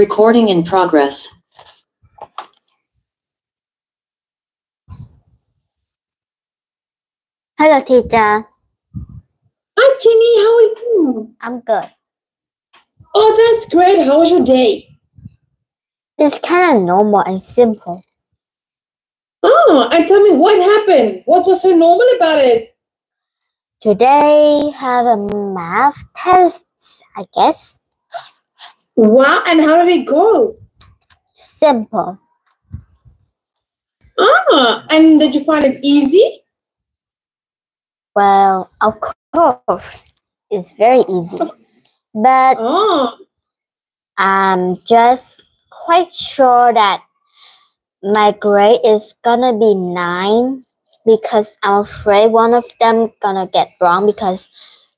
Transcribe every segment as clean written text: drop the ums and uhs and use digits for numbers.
Recording in progress. Hello, teacher. Hi, Jenny. How are you? I'm good. Oh, that's great. How was your day? It's kind of normal and simple. Oh, and tell me what happened. What was so normal about it? Today have a math test, I guess. Wow, and how did it go? Simple. Ah, and did you find it easy? Well, of course, it's very easy. But Oh, I'm just quite sure that my grade is gonna be 9 because I'm afraid one of them gonna get wrong because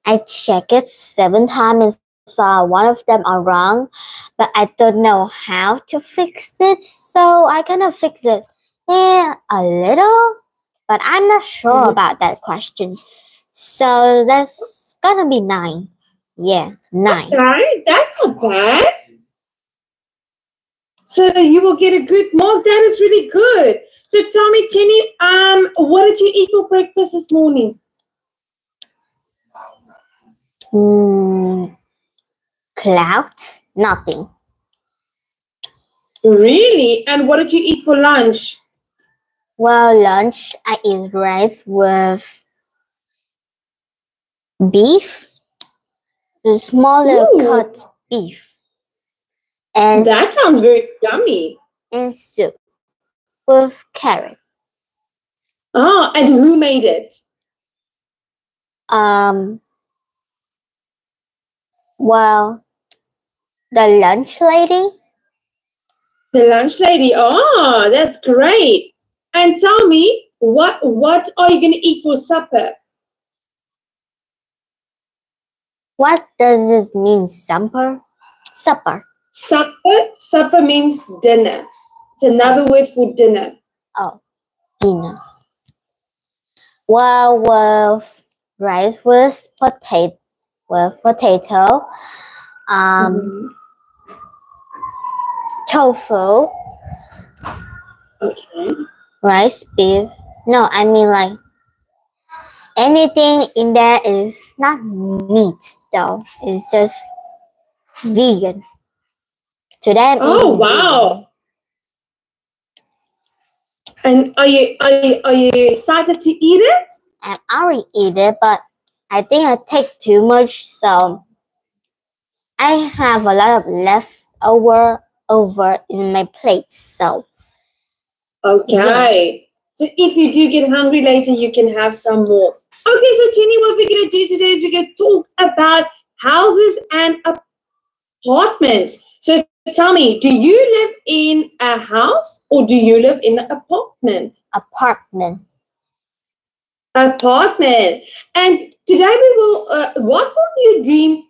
I checked it 7 times and saw one of them are wrong, but I don't know how to fix it, so I gonna fix it a little, but I'm not sure about that question. So that's gonna be 9. Yeah, 9. okay. That's not bad. So you will get a good mark. That is really good. So tell me, Jenny, what did you eat for breakfast this morning? Clouds? Nothing. Really? And what did you eat for lunch? Well, lunch, I eat rice with beef, the small little cut beef, and That sounds very yummy. and soup with carrot. Ah, and who made it? Well, the lunch lady. The lunch lady. Oh, that's great. And tell me, what are you going to eat for supper? What does this mean, supper? Supper. Supper means dinner. It's another word for dinner. Oh, dinner. Well, with rice with potato, tofu, Okay. rice, beef. No, I mean like anything in there is not meat though. It's just vegan. Today I'm Oh, eating wow. And are you excited to eat it? vegan. I already eat it, but I think I take too much, so I have a lot of leftover in my plate. So Okay. So if you do get hungry later, you can have some more. Okay, so Jenny, what we're going to do today is we're going to talk about houses and apartments. So tell me, do you live in a house or do you live in an apartment? apartment. Apartment. And today we will, what will you dream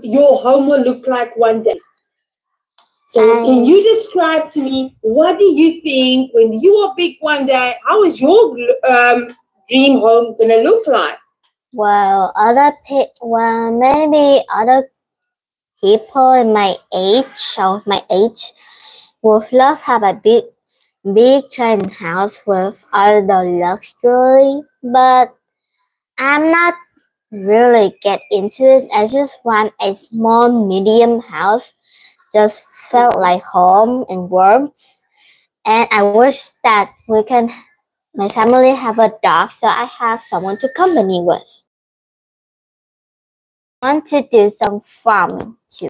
your home will look like one day? So can you describe to me, what do you think when you are big one day, how is your dream home going to look like? Well, maybe other people in my age would love have a big giant house with all the luxury, but I'm not really get into it. I just want a small medium house, just felt like home and warmth. And I wish that my family have a dog, so I have someone to company with. I want to do some farming too.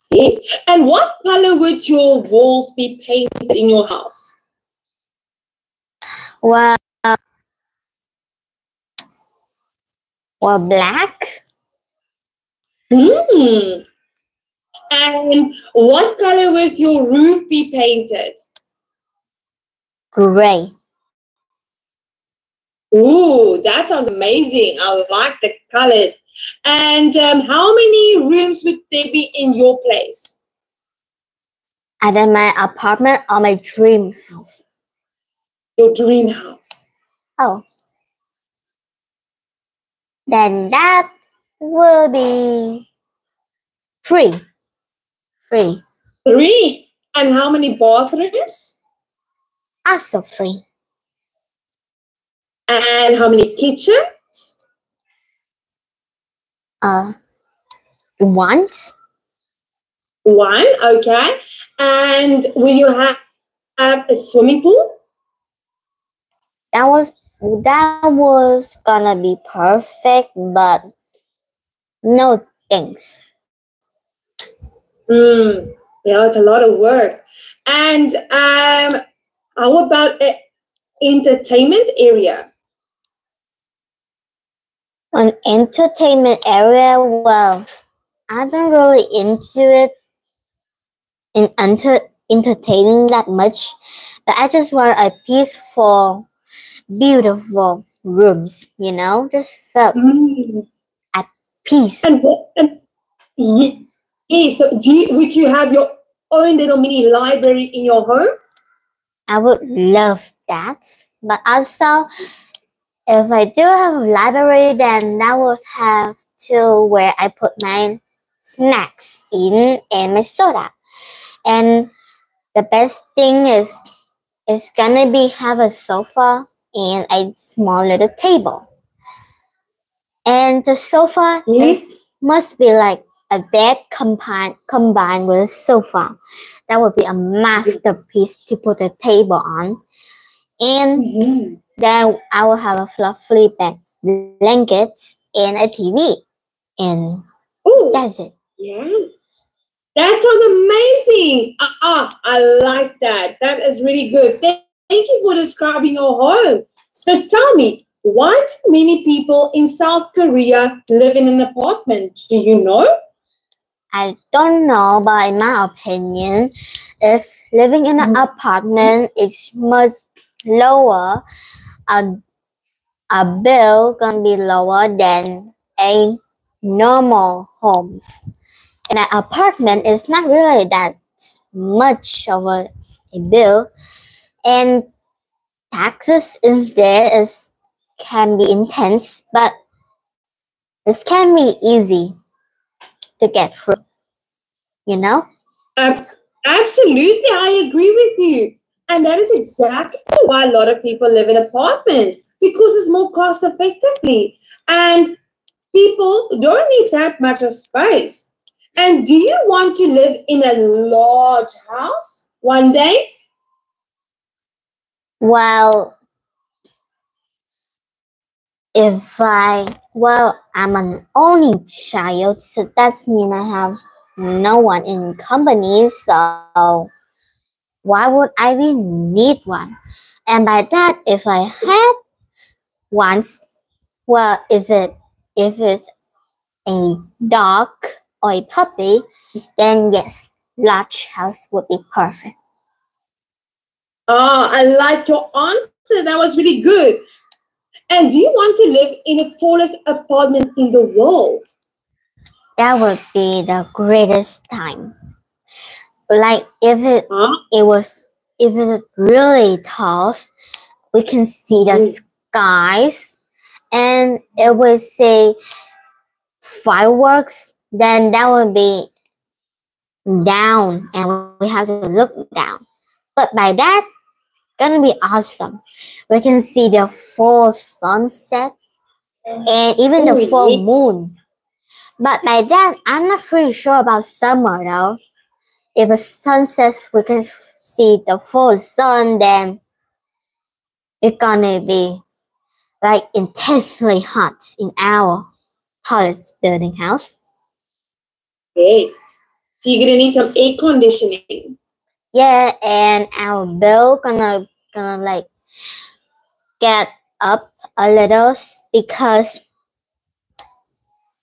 Yes. And what color would your walls be painted in your house? Well, black. And what color would your roof be painted? Gray. Ooh, that sounds amazing. I like the colors. And how many rooms would there be in your place? Either my apartment or my dream house. Your dream house. Oh. Then that will be 3. 3. 3. And how many bathrooms? Also 3. And how many kitchens? 1. 1, okay. And will you have a swimming pool? That was gonna be perfect, but no thanks. Yeah, it's a lot of work. And how about an entertainment area? An entertainment area, well, I'm not really into it in entertaining that much, but I just want a peaceful, beautiful rooms, just felt at peace. And yeah, so would you have your own little mini library in your home? I would love that, but also if I do have a library, then I would have to where I put my snacks in and my soda. And the best thing is it's gonna be have a sofa and a small little table. And the sofa must be like a bed combined with a sofa. That would be a masterpiece to put a table on. And then I will have a fluffy blanket and a TV. And that's it. Yeah. That sounds amazing. I like that. That is really good. Thank you for describing your home. So tell me, why do many people in South Korea live in an apartment? Do you know? I don't know, but in my opinion, if living in an apartment is much lower, a bill gonna be lower than a normal homes. And an apartment is not really that much of a bill, and taxes in there can be intense, but this can be easy to get through. Absolutely, I agree with you. And that is exactly why a lot of people live in apartments, because it's more cost effectively. And people don't need that much of space. And do you want to live in a large house one day? Well, I'm an only child, so that means I have no one in company, so why would I even need one? And by that, if I had one, well, if it's a dog or a puppy, then yes, large house would be perfect. Oh, I like your answer. That was really good. And do you want to live in the tallest apartment in the world? That would be the greatest time. Like if it's really tall, we can see the skies, and it would say fireworks, then that would be down and we have to look down. But by that, gonna be awesome. We can see the full sunset and even the full moon. But by that, I'm not pretty sure about summer though. If the sun sets, we can see the full sun, then it's gonna be like intensely hot in our tallest building house. Yes. So you're gonna need some air conditioning. Yeah, and our bill gonna like get up a little because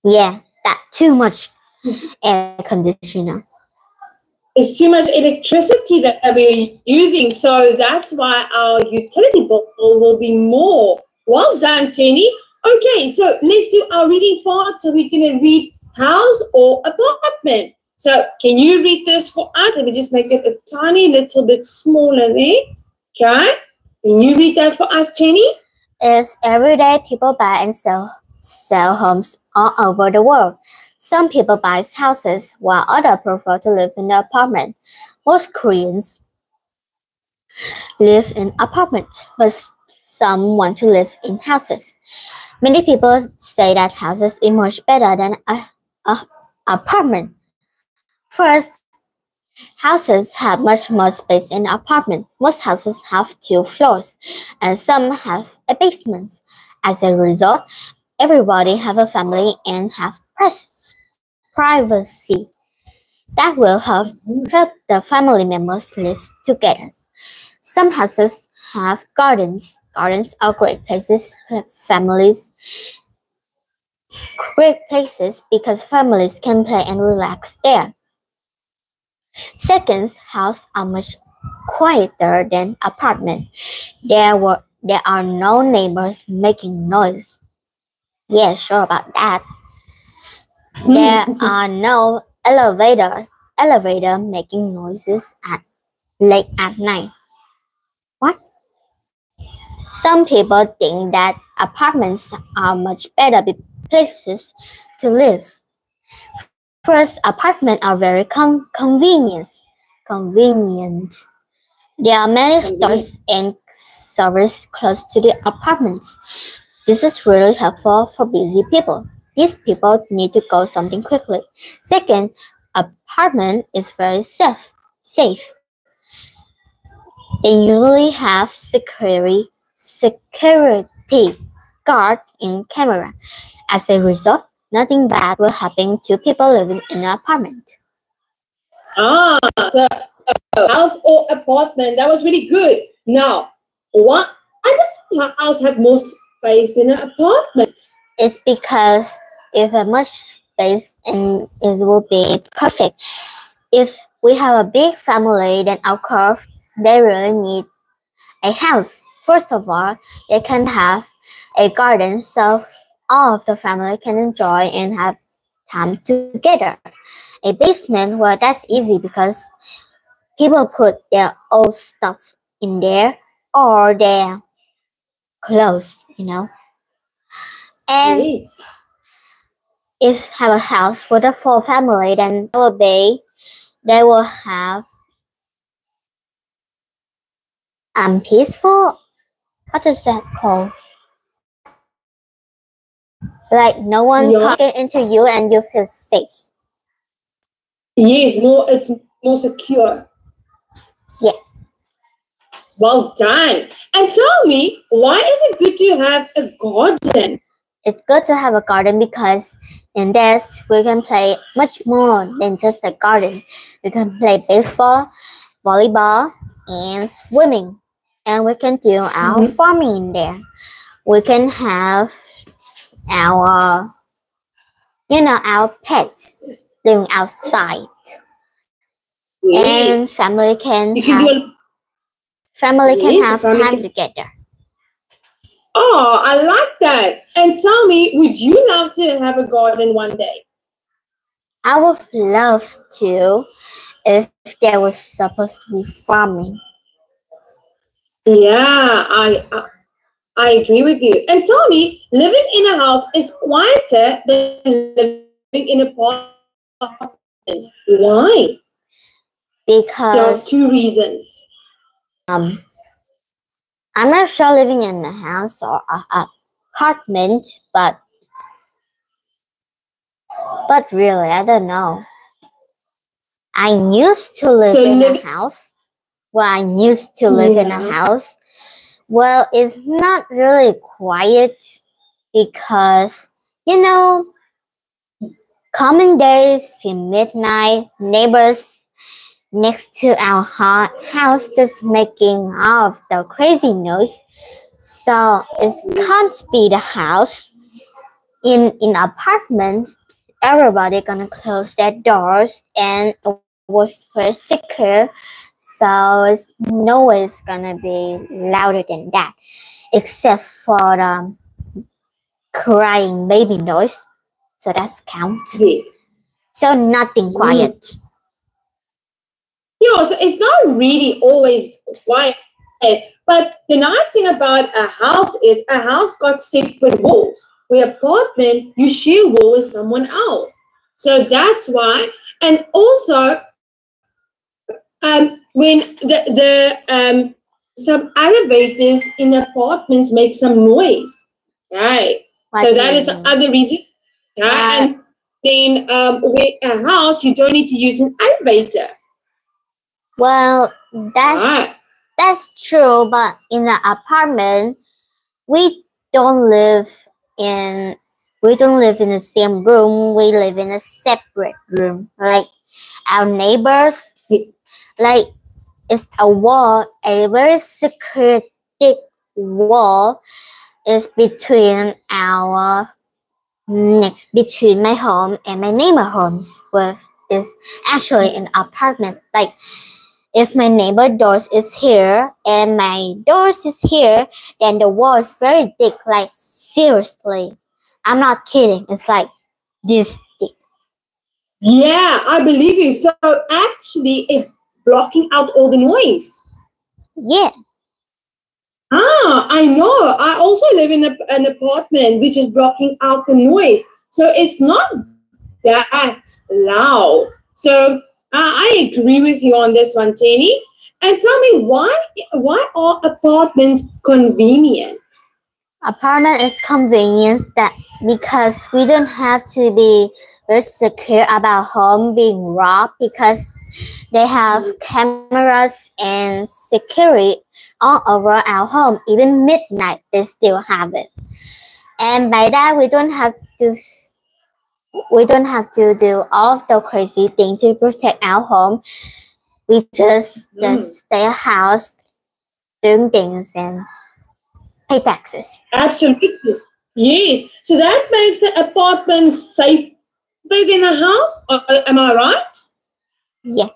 that too much air conditioner. It's too much electricity that we're using, so that's why our utility bill will be more. Well done, Jenny. Okay, so let's do our reading part. So we're going to read house or apartment. So can you read this for us? Let me just make it a tiny little bit smaller there. Okay. Can you read that for us, Jenny? Is every day people buy and sell sell homes all over the world. Some people buy houses while others prefer to live in an apartment. Most Koreans live in apartments, but some want to live in houses. Many people say that houses is much better than an apartment. First, houses have much more space in an apartment. Most houses have 2 floors, and some have a basement. As a result, everybody have a family and have privacy. That will help the family members live together. Some houses have gardens. Gardens are great places because families can play and relax there. Second, houses are much quieter than apartments. There are no neighbors making noise. Yeah, sure about that. There are no elevator making noises late at night. What? Some people think that apartments are much better places to live. First, apartments are very convenient. There are many stores and services close to the apartments. This is really helpful for busy people. These people need to go something quickly. Second, apartment is very safe. They usually have security guard and camera. As a result, nothing bad will happen to people living in an apartment. So house or apartment, that was really good. Now, why does a house have more space than an apartment? It's because if a much space and it will be perfect. If we have a big family, then of course they really need a house. First of all, they can have a garden so all of the family can enjoy and have time together. A basement, well, that's easy because people put their old stuff in there or their clothes, And Yes. if have a house with a full family, then they will have peaceful. What is that called? Like no one can get into you and you feel safe. Yes, it's more secure. Yeah. Well done. And tell me, why is it good to have a garden? It's good to have a garden because in this we can play much more than just a garden. We can play baseball, volleyball, and swimming. And we can do our farming in there. We can have our pets living outside. Yes. And family can have time together. Oh, I like that. And tell me, would you love to have a garden one day? I would love to if there was supposed to be farming. Yeah, I agree with you. And tell me, living in a house is quieter than living in an apartment. Why? Because there are 2 reasons. I'm not sure living in a house or an apartment, but really, I don't know. I used to live in a house. Well, I used to live in a house. Well, it's not really quiet because, common days in midnight, neighbors next to our house just making all of the crazy noise. So it can't be the house. In apartments, everybody gonna close their doors and it was very secure. So it's always gonna be louder than that, except for the crying baby noise. So that's counts. Yeah. So nothing quiet. Yeah, so it's not really always quiet. But the nice thing about a house is a house got separate walls. with apartment, you share wall with someone else. So that's why. And also, when some elevators in apartments make some noise, right? So that is the other reason. And then with a house, you don't need to use an elevator. Well, that's true, but in an apartment, we don't live in the same room. We live in a separate room. Like our neighbors, like it's a wall, a very secure thick wall is between my home and my neighbor homes. Is actually an apartment. Like if my neighbor doors is here and my doors is here, then the wall is very thick. Like seriously, I'm not kidding. It's like this thick. Yeah, I believe you. So actually, it's blocking out all the noise. Yeah. I know. I also live in an apartment which is blocking out the noise. So it's not that loud. So I agree with you on this one, Jenny. And tell me, why are apartments convenient? Apartment is convenient because we don't have to be very secure about home being robbed because they have cameras and security all over our home. Even midnight, they still have it. And by that, we don't have to do all of the crazy things to protect our home. We just stay at house, doing things and pay taxes. Absolutely. Yes. So that makes the apartment safer than a house. Am I right? Yeah.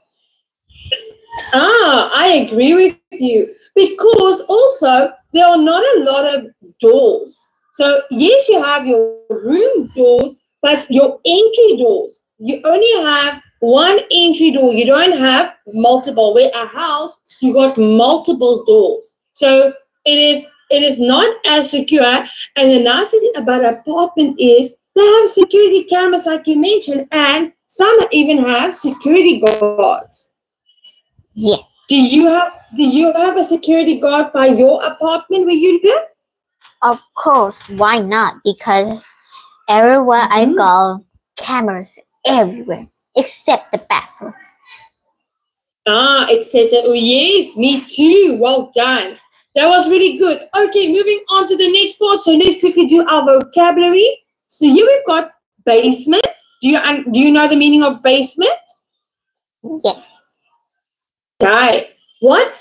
I agree with you. Because also there are not a lot of doors. So yes, you have your room doors, but your entry doors, you only have one entry door. You don't have multiple. Where a house, you got multiple doors. So it is not as secure. And the nice thing about an apartment is they have security cameras, like you mentioned, and some even have security guards. Yeah. Do you have a security guard by your apartment where you live? Of course, why not? Because everywhere I go, cameras everywhere except the bathroom. Except oh yes, me too. Well done. That was really good. Okay, moving on to the next part. So let's quickly do our vocabulary. So here we've got basement. Do you know the meaning of basement? Yes. Right. What?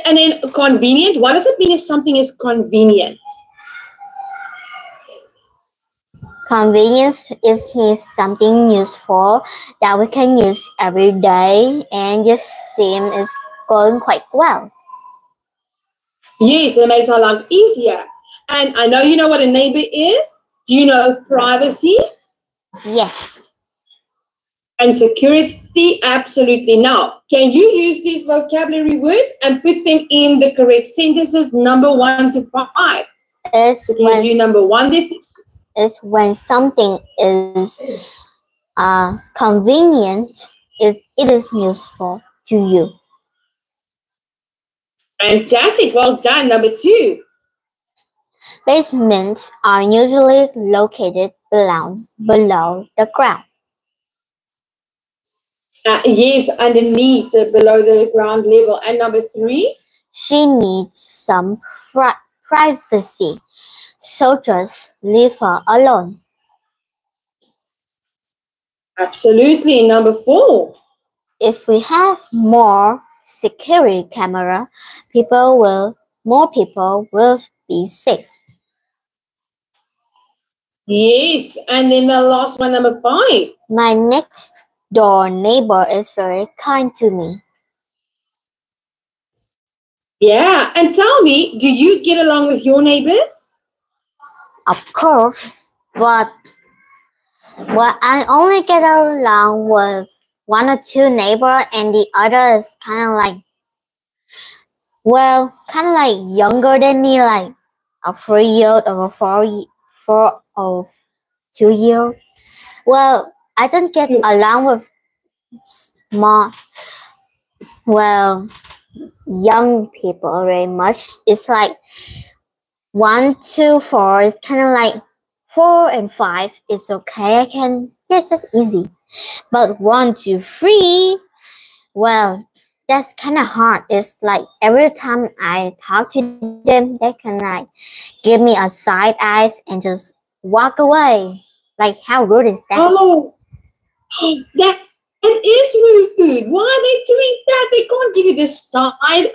And then convenient. What does it mean if something is convenient? Convenience means something useful that we can use every day and just seems is going quite well. Yes, it makes our lives easier. And I know you know what a neighbor is. Do you know privacy? Yes. And security? Absolutely. Now, can you use these vocabulary words and put them in the correct sentences, number 1 to 5? So can you do number 1? Is when something is convenient, it is useful to you. Fantastic. Well done. Number 2. Basements are usually located below the ground. Yes, underneath, below the ground level. And number 3? She needs some privacy, so just leave her alone. Absolutely. Number 4. If we have more security camera, more people will be safe. Yes, and then the last one, number 5. My next door neighbor is very kind to me. Yeah, and tell me, do you get along with your neighbors? Of course, but I only get along with 1 or 2 neighbors, and the other is kind of like younger than me, like a 3-year-old or a of 2 years. Well, I don't get along with young people very much. It's like 1, 2, 4. It's kind of like 4 and 5. It's okay. Yes, that's easy. But 1, 2, 3, well, that's kind of hard. It's like every time I talk to them, they can like give me a side eyes and just walk away. Like, how rude is that? Oh, that is rude. Why are they doing that? They can't give you the side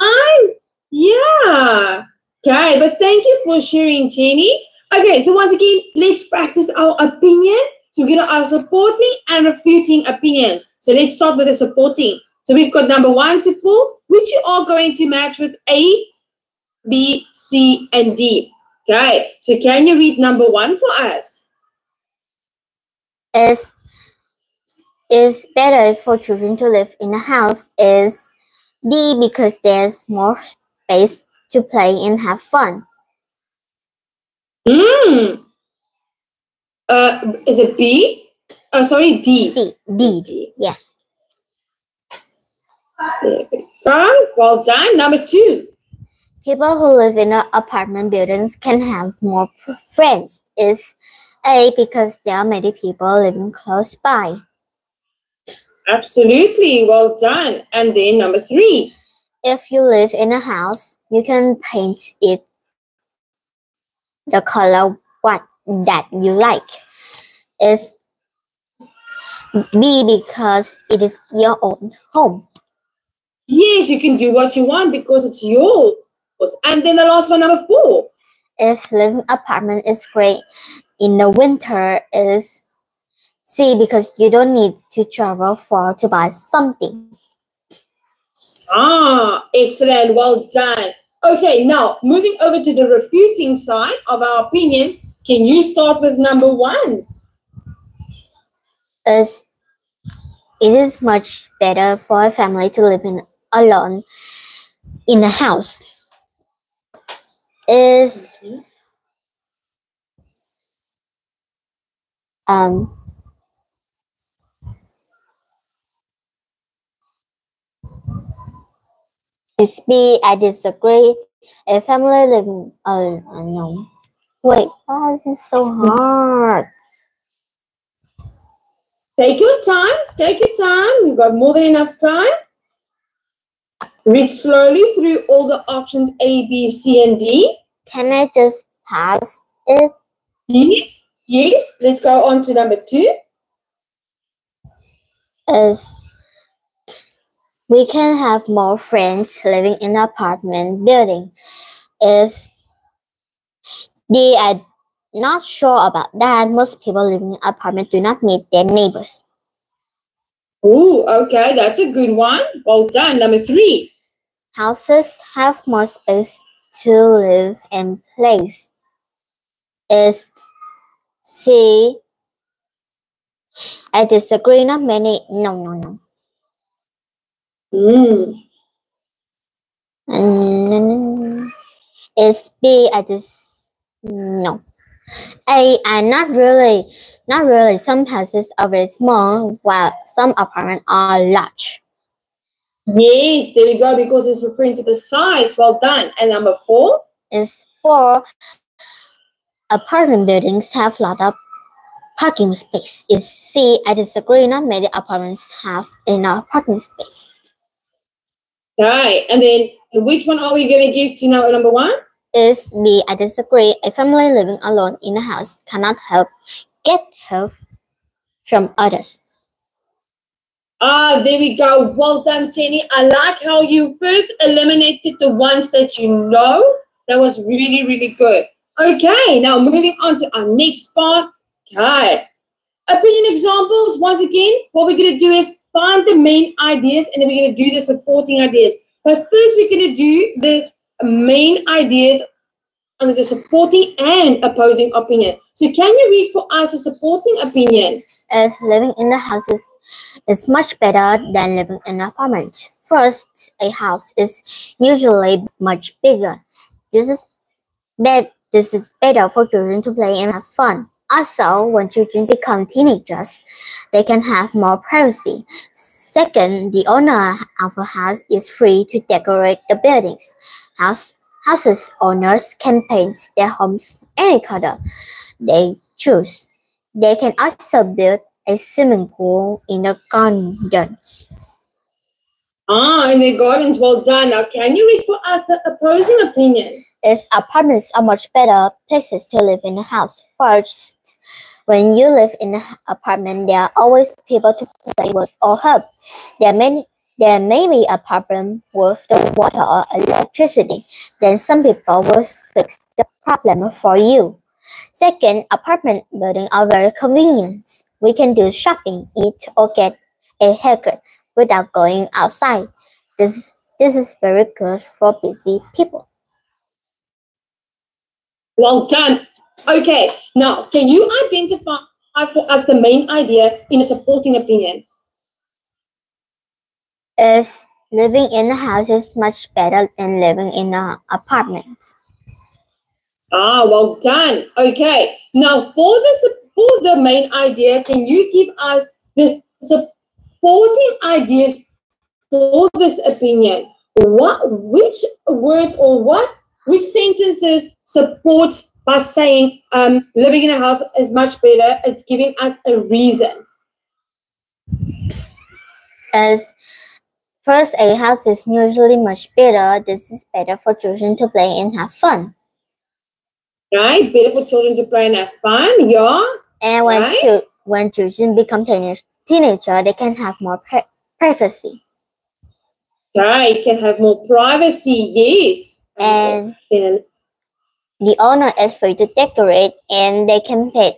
eye. Yeah. Okay, but thank you for sharing, Jenny. Okay, so once again, let's practice our opinion. So we're going to have supporting and refuting opinions. So let's start with the supporting. So we've got number 1 to 4, which you are going to match with A, B, C, and D. Okay, so can you read number 1 for us? It's better for children to live in a house is D, because there's more space to play and have fun. Is it B? Oh, sorry, D. C. D. Yeah. Well done. Number 2. People who live in apartment buildings can have more friends is A, because there are many people living close by. Absolutely. Well done. And then number 3. If you live in a house, you can paint it the color that you like. Is B, because it is your own home. Yes, you can do what you want because it's yours. And then the last one, number 4. If living apartment is great in the winter is C, because you don't need to travel far to buy something. Excellent. Well done. Okay, now moving over to the refuting side of our opinions, can you start with number 1? It is much better for a family to live alone in a house. Is It's B, I disagree. A family living alone. Wait, why is this so hard? Take your time. Take your time. You've got more than enough time. Read slowly through all the options A, B, C, and D. Can I just pass it? Yes. Yes. Let's go on to number 2. Is we can have more friends living in an apartment building. Is D, I'm not sure about that. Most people living in an apartment do not meet their neighbors. Oh, okay. That's a good one. Well done. Number 3. Houses have more space to live and place. Is C, I disagree. Not many. No. Is B, no. A, not really. Some houses are very small, while some apartments are large. Yes, there we go, because it's referring to the size. Well done. And number 4? Is 4, apartment buildings have a lot of parking space. Is C, I disagree. Not many apartments have enough parking space. Okay, and then which one are we going to give to number 1? Is B, I disagree. A family living alone in a house cannot get help from others. There we go. Well done, Jenny. I like how you first eliminated the ones that you know. That was really, really good. Okay, now moving on to our next part. Okay. Opinion examples. Once again, what we're going to do is find the main ideas and then we're going to do the supporting ideas. But first, we're going to do the main ideas under the supporting and opposing opinion. So can you read for us the supporting opinion? As living in the house is much better than living in an apartment. First, a house is usually much bigger. This is This is better for children to play and have fun. Also, when children become teenagers, they can have more privacy. Second, the owner of a house is free to decorate the buildings. Houses owners can paint their homes any color they choose. They can also build a swimming pool in the gardens. In the gardens, well done. Now, can you read for us the opposing opinion? Its apartments are much better places to live in a house. First, when you live in an apartment, there are always people to play with or help. There may be a problem with the water or electricity. Then some people will fix the problem for you. Second, apartment buildings are very convenient. We can do shopping, eat, or get a haircut without going outside. This is very good for busy people. Well done. Okay, now can you identify for us the main idea in a supporting opinion? Is living in a house is much better than living in an apartment. Well done. Okay, now for the main idea, can you give us the supporting ideas for this opinion? Which words or which sentences supports by saying living in a house is much better? It's giving us a reason. As first, a house is usually much better. This is better for children to play and have fun. Right, better for children to play and have fun. Yeah. And when children become teenager, they can have more privacy. Right, can have more privacy. Yes. And the owner is free to decorate, and they can paint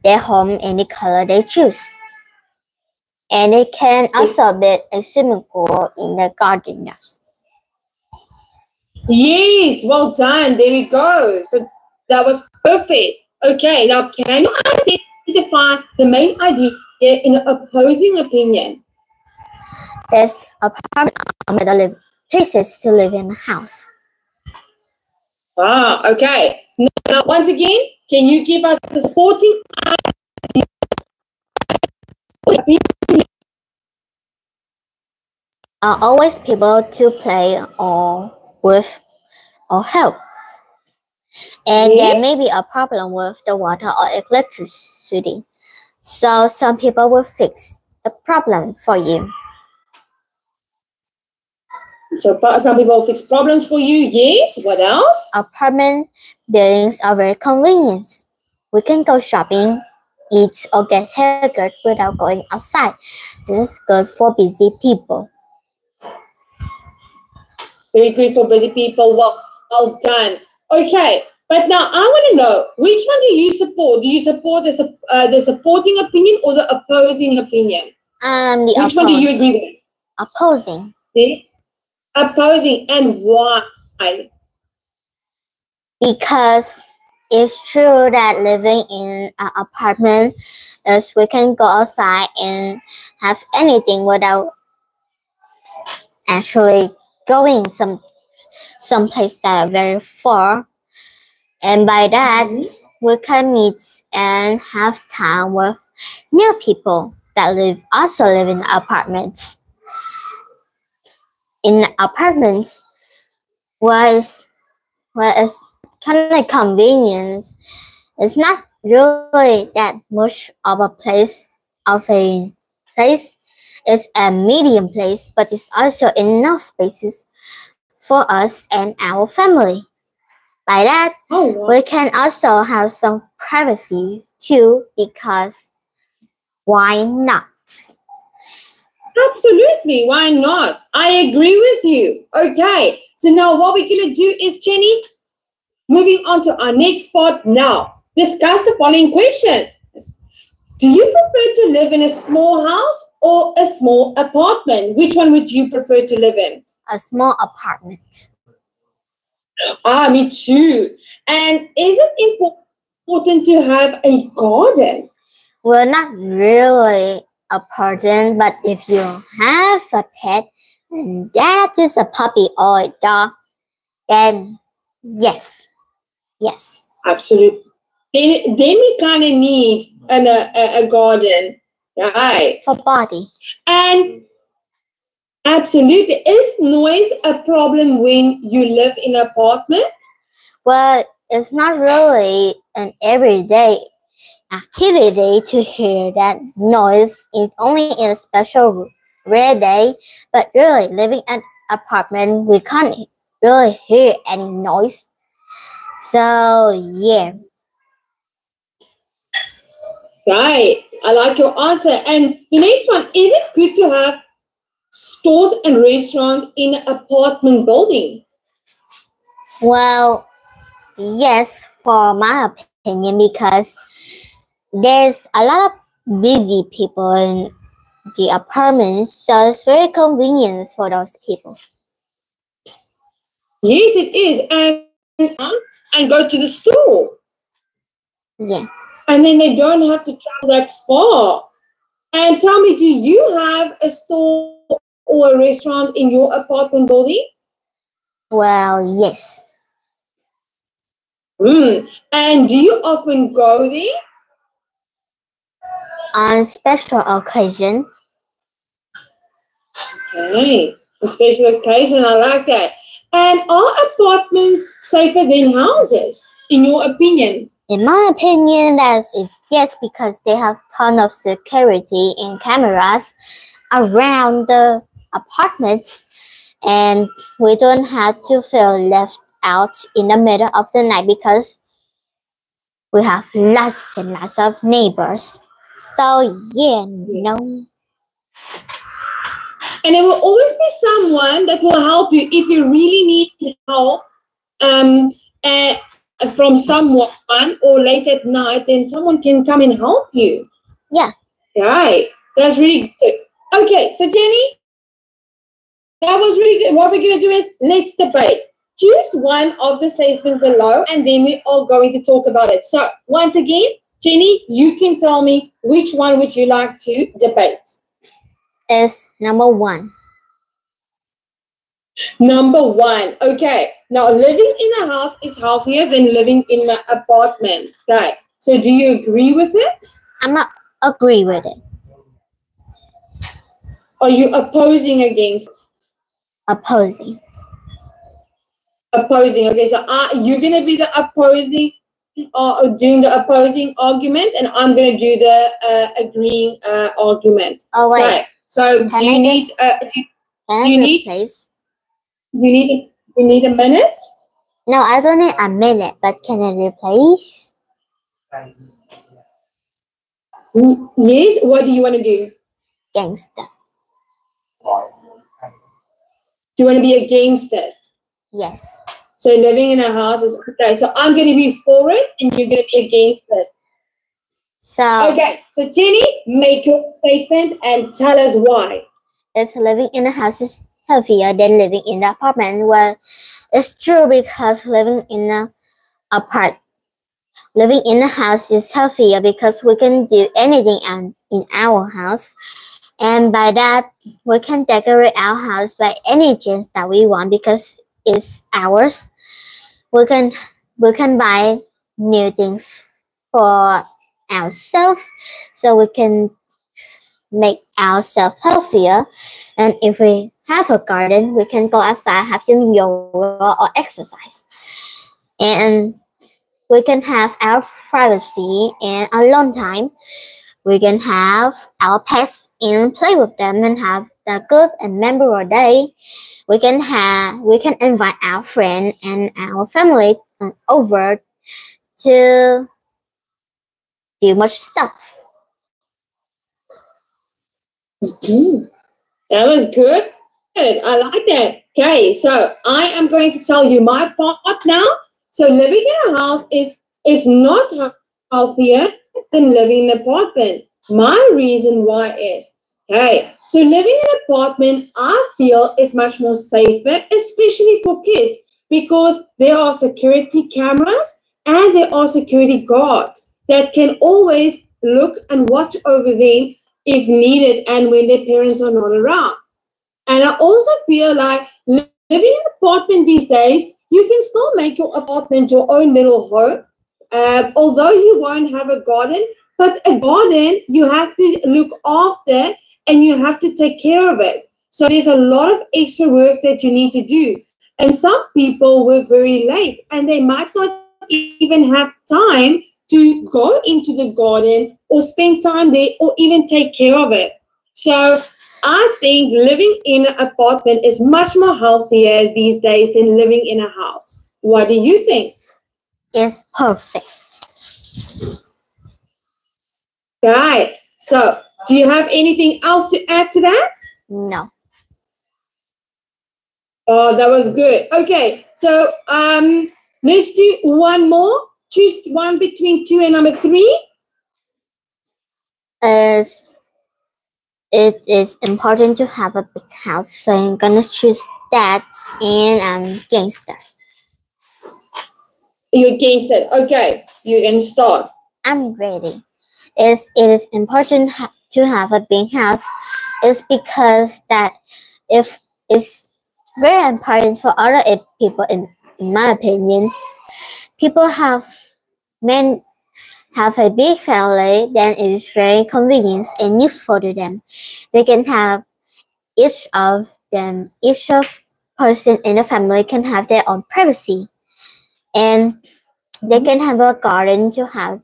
their home any color they choose. And they can also build a swimming pool in the gardens. Yes, well done. There we go. So that was perfect. Okay, now can you identify the main idea in an opposing opinion? There's apartment are better places to live in a house. Okay. Now, once again, can you give us the supporting opinion? Are always people to play or with or help. And there may be a problem with the water or electricity. So some people will fix the problem for you. So some people fix problems for you, yes. What else? Apartment buildings are very convenient. We can go shopping, eat, or get haircut without going outside. This is good for busy people. Very good for busy people. Well done. Okay, but now I want to know, which one do you support? Do you support the supporting opinion or the opposing opinion? Which one do you agree with? Opposing. The opposing, and why? Because it's true that living in an apartment is we can go outside and have anything without actually going some place that are very far. And by that, we can meet and have time with new people that also live in apartments. In apartments, where it's kind of convenience, it's not really that much of a place. It's a medium place, but it's also enough spaces for us and our family. By that, we can also have some privacy too, because why not? Absolutely, why not? I agree with you. Okay, so now what we're going to do is, Jenny, moving on to our next part now. Discuss the following questions. Do you prefer to live in a small house or a small apartment? Which one would you prefer to live in? A small apartment. Me too. And is it important to have a garden? Well, not really important, but if you have a pet and that is a puppy or a dog, then yes, Yes. Absolutely. Then we kind of need a garden, right? For body. And absolutely. Is noise a problem when you live in an apartment? Well, it's not really an everyday activity to hear that noise. It's only in a special rare day. But really, living in an apartment, we can't really hear any noise. So, yeah. Right. I like your answer. And the next one, is it good to have stores and restaurants in an apartment building? Well, yes, for my opinion, because there's a lot of busy people in the apartments, so it's very convenient for those people. Yes, it is. And go to the store. Yeah. And then they don't have to travel that far. And tell me, do you have a store or a restaurant in your apartment building? Well, yes. And do you often go there? On special occasion. Okay, a special occasion, I like that. And are apartments safer than houses, in your opinion? In my opinion, that's yes, because they have ton of security and cameras around the apartments, and we don't have to feel left out in the middle of the night because we have lots and lots of neighbors. So yeah, no. And there will always be someone that will help you if you really need help from someone or late at night, then someone can come and help you. Yeah. Right. That's really good. Okay, so Jenny, that was really good. What we're going to do is let's debate. Choose one of the statements below and then we're all going to talk about it. So once again, Jenny, you can tell me which one would you like to debate? Is number 1. Number 1. Okay. Now, living in a house is healthier than living in an apartment. Okay. So do you agree with it? I'm not agree with it. Are you opposing against it? Opposing. Opposing. Okay. So you're going to be the opposing or doing the opposing argument and I'm going to do the agreeing argument. Oh, wait. Okay. So do you need... You need a minute? No, I don't need a minute, but can I replace? Yes, what do you want to do? Gangster. Do you want to be against it? Yes. So living in a house is okay. So I'm going to be for it and you're going to be against it. So okay. So Jenny, make your statement and tell us why. If living in a house is healthier than living in the apartment, well, it's true because living in a house is healthier because we can do anything in our house, and by that we can decorate our house by any chance that we want because it's ours. We can buy new things for ourselves, so we can make ourselves healthier. And if we have a garden, we can go outside, have some yoga or exercise, and we can have our privacy and alone time. We can have our pets and play with them and have a good and memorable day. We can invite our friend and our family over to do much stuff. That was good. I like that. Okay, so I am going to tell you my part now. So living in a house is not healthier than living in an apartment. My reason why is, okay, so living in an apartment, I feel is much more safer, especially for kids, because there are security cameras and there are security guards that can always look and watch over them if needed and when their parents are not around. And I also feel like living in an apartment these days, you can still make your apartment your own little home. Although you won't have a garden, but a garden you have to look after and you have to take care of it. So there's a lot of extra work that you need to do. And some people work very late and they might not even have time to go into the garden or spend time there or even take care of it. So I think living in an apartment is much more healthier these days than living in a house. What do you think? It's perfect. Right. So do you have anything else to add to that? No. Oh, that was good. Okay. So let's do one more. Choose one between 2 and number 3. It is important to have a big house, so I'm gonna choose that and gangsters. You're against it. Okay, you can start. I'm ready. It is important to have a big house. It's because that if it's very important for other people, in my opinion, people have a big family, then it is very convenient and useful to them. They can have each person in the family can have their own privacy, and they can have a garden to have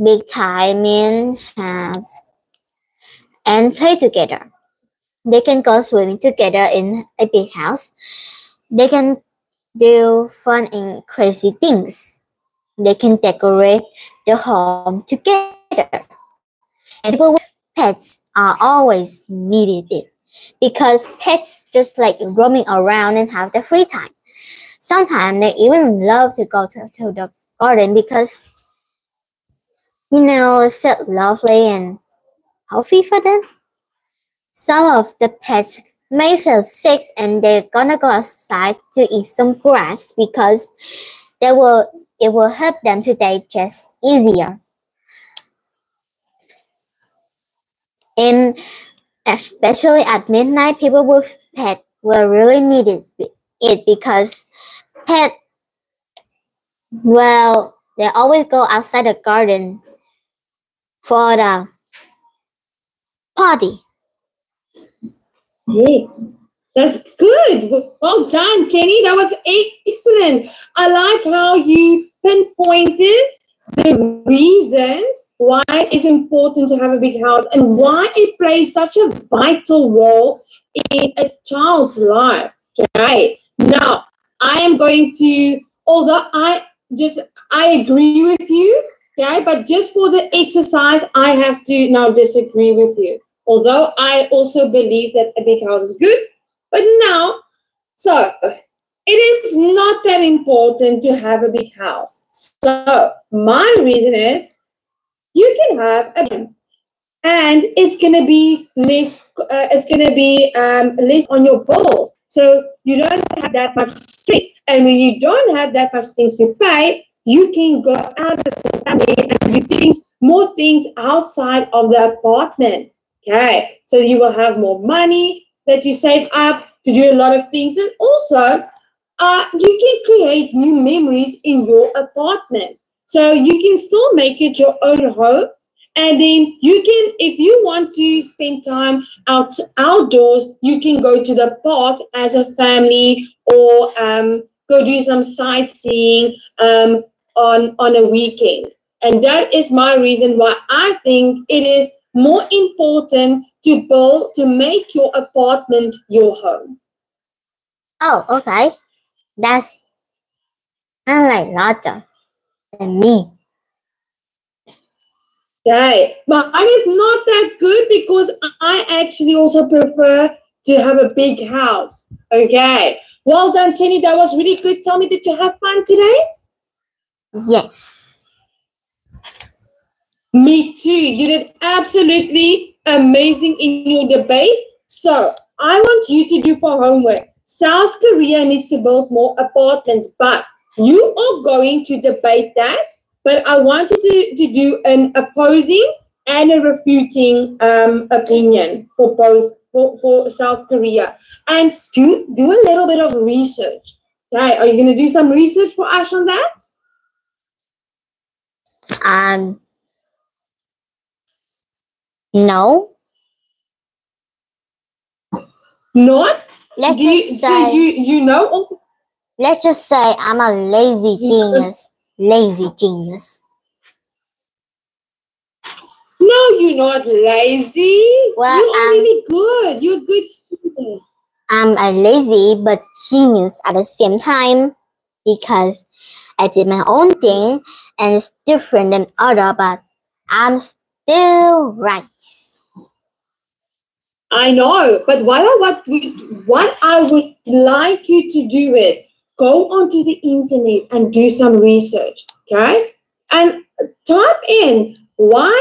big time and play together. They can go swimming together in a big house. They can do fun and crazy things. They can decorate the home together. And people with pets are always needed it because pets just like roaming around and have their free time. Sometimes they even love to go to the garden because it felt lovely and healthy for them. Some of the pets may feel sick and they're gonna go outside to eat some grass because it will help them to digest easier. And especially at midnight, people with pets will really need it because pets, well, they always go outside the garden for the party. Yes, that's good. Well done, Jenny. That was excellent. I like how you pinpointed the reasons why it's important to have a big house and why it plays such a vital role in a child's life. Right. Now, I am going to, although I agree with you, okay, but just for the exercise, I have to now disagree with you. Although I also believe that a big house is good, but now, so it is not that important to have a big house. So my reason is you can have a and it's gonna be less. Less on your bills, so you don't have that much stress. And when you don't have that much things to pay, you can go out as a family and do more things outside of the apartment. Okay, so you will have more money that you save up to do a lot of things, and also you can create new memories in your apartment. So you can still make it your own home. And then you can, if you want to spend time outdoors, you can go to the park as a family or go do some sightseeing on a weekend. And that is my reason why I think it is more important to make your apartment your home. Oh, okay. That's larger than me. Okay, but mine is not that good because I actually also prefer to have a big house. Okay, well done, Jenny. That was really good. Tell me, did you have fun today? Yes. Me too. You did absolutely amazing in your debate. So I want you to do for homework. South Korea needs to build more apartments, but you are going to debate that. But I want you to do an opposing and a refuting opinion for both for South Korea, and do a little bit of research. Okay, are you going to do some research for us on that? No. Not? Let's Do you, just so say, you know all. let's just say I'm a lazy genius. Lazy genius. No, you're not lazy. Well, you are really good. You're a good student. I'm a lazy but genius at the same time because I did my own thing and it's different than other, but I'm still right. I know, but what I would like you to do is go onto the internet and do some research, okay? And type in why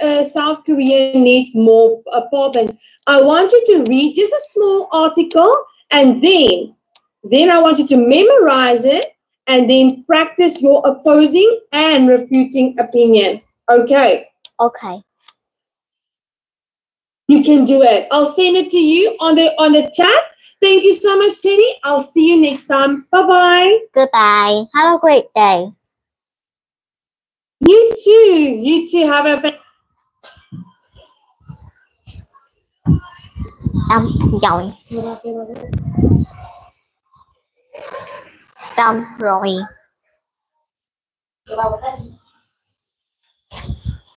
did South Korea need more apartments? I want you to read just a small article, and then I want you to memorize it and then practice your opposing and refuting opinion. Okay. Okay. You can do it. I'll send it to you on the chat. Thank you so much, Jenny. I'll see you next time. Bye-bye. Goodbye. Have a great day. You too. You too. Have a Giỏi. Xong rồi.